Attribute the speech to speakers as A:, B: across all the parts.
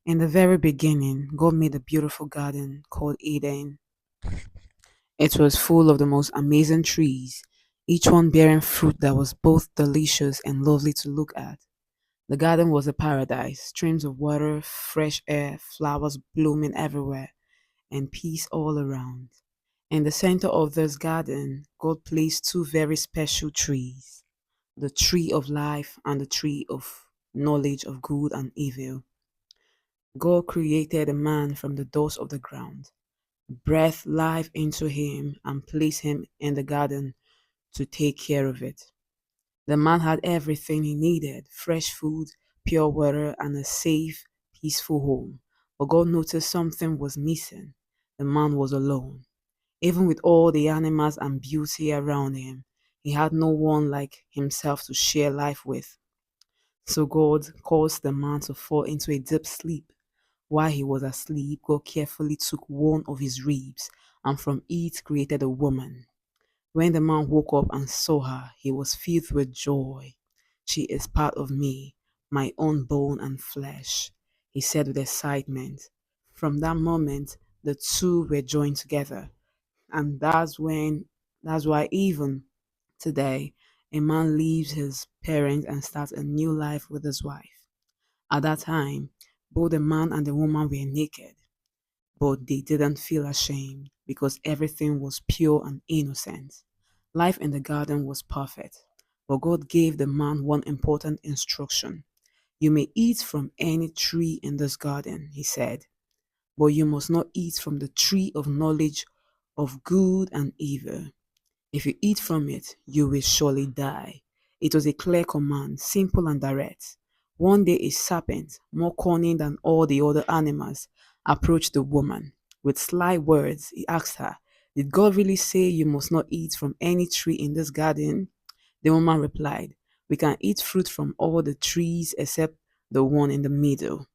A: In the very beginning, God made a beautiful garden called Eden. It was full of the most amazing trees, each one bearing fruit that was both delicious and lovely to look at. The garden was a paradise, streams of water, fresh air, flowers blooming everywhere, and peace all around. In the center of this garden, God placed two very special trees, the tree of life and the tree of knowledge of good and evil. God created a man from the dust of the ground, breathed life into him, and placed him in the garden to take care of it. The man had everything he needed: fresh food, pure water, and a safe, peaceful home. But God noticed something was missing. The man was alone. Even with all the animals and beauty around him, he had no one like himself to share life with. So God caused the man to fall into a deep sleep. While he was asleep, God carefully took one of his ribs and from it created a woman. When the man woke up and saw her, he was filled with joy. She is part of me, my own bone and flesh, he said with excitement. From that moment, the two were joined together. And that's why even today, a man leaves his parents and starts a new life with his wife. At that time, both the man and the woman were naked, but they didn't feel ashamed because everything was pure and innocent. Life in the garden was perfect, but God gave the man one important instruction. You may eat from any tree in this garden, he said, but you must not eat from the tree of knowledge of good and evil. If you eat from it, you will surely die. It was a clear command, simple and direct. One day a serpent, more cunning than all the other animals, approached the woman. With sly words, he asked her, Did God really say you must not eat from any tree in this garden? The woman replied, We can eat fruit from all the trees except the one in the middle.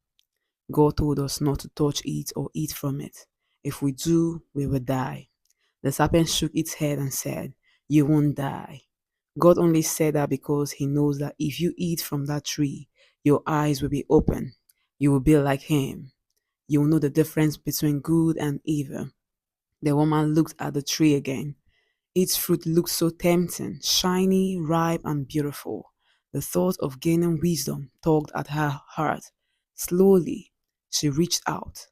A: God told us not to touch it or eat from it. If we do, we will die. The serpent shook its head and said, You won't die. God only said that because he knows that if you eat from that tree, your eyes will be open. You will be like him. You will know the difference between good and evil. The woman looked at the tree again. Its fruit looked so tempting, shiny, ripe, and beautiful. The thought of gaining wisdom tugged at her heart. Slowly, she reached out,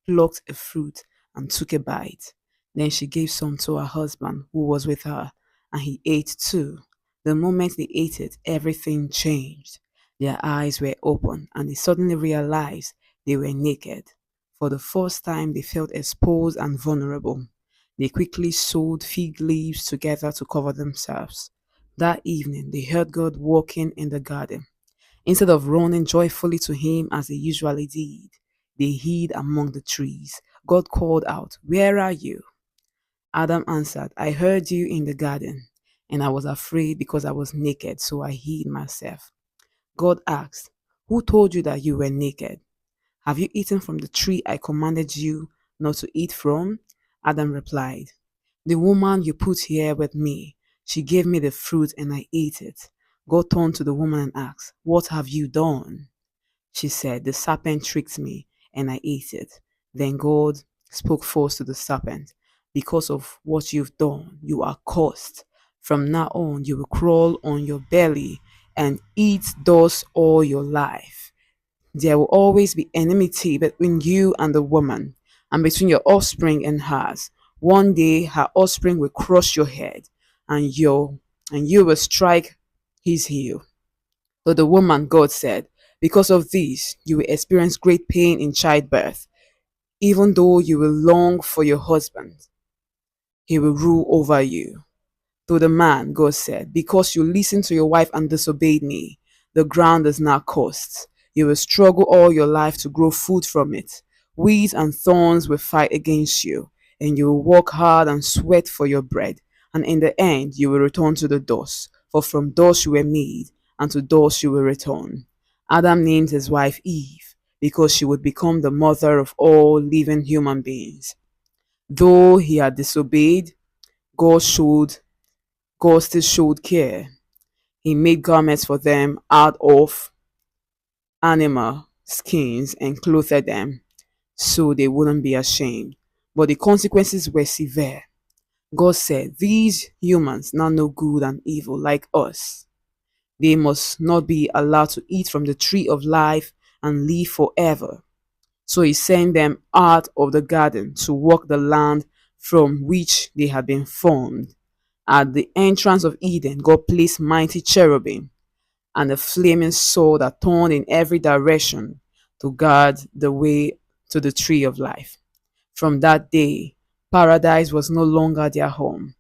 A: plucked a fruit, and took a bite. Then she gave some to her husband, who was with her, and he ate too. The moment they ate it, everything changed. Their eyes were open, and they suddenly realized they were naked. For the first time, they felt exposed and vulnerable. They quickly sewed fig leaves together to cover themselves. That evening, they heard God walking in the garden. Instead of running joyfully to him as they usually did, they hid among the trees. God called out, Where are you? Adam answered, I heard you in the garden, and I was afraid because I was naked, so I hid myself. God asked, Who told you that you were naked? Have you eaten from the tree I commanded you not to eat from? Adam replied, The woman you put here with me, she gave me the fruit and I ate it. God turned to the woman and asked, What have you done? She said, The serpent tricked me and I ate it. Then God spoke first to the serpent, Because of what you've done, you are cursed. From now on, you will crawl on your belly and eat dust all your life. There will always be enmity between you and the woman, and between your offspring and hers. One day her offspring will crush your head, and you will strike his heel. So the woman, God said, because of this, you will experience great pain in childbirth. Even though you will long for your husband, he will rule over you. To the man, God said, Because you listened to your wife and disobeyed me, the ground is now cursed. You will struggle all your life to grow food from it. Weeds and thorns will fight against you, and you will work hard and sweat for your bread. And in the end, you will return to the dust, for from dust you were made, and to dust you will return. Adam named his wife Eve, because she would become the mother of all living human beings. Though he had disobeyed, God showed God still showed care. He made garments for them out of animal skins and clothed them so they wouldn't be ashamed. But the consequences were severe. God said, "These humans now know good and evil like us. They must not be allowed to eat from the tree of life and live forever." So he sent them out of the garden to walk the land from which they had been formed. At the entrance of Eden, God placed mighty cherubim and a flaming sword that turned in every direction to guard the way to the tree of life. From that day, paradise was no longer their home.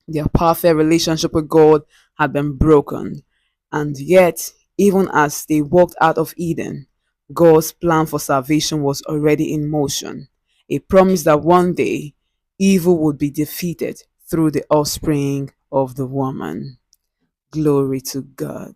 A: Their perfect relationship with God had been broken. And yet, even as they walked out of Eden, God's plan for salvation was already in motion. A promise that one day evil would be defeated through the offspring of the woman. Glory to God.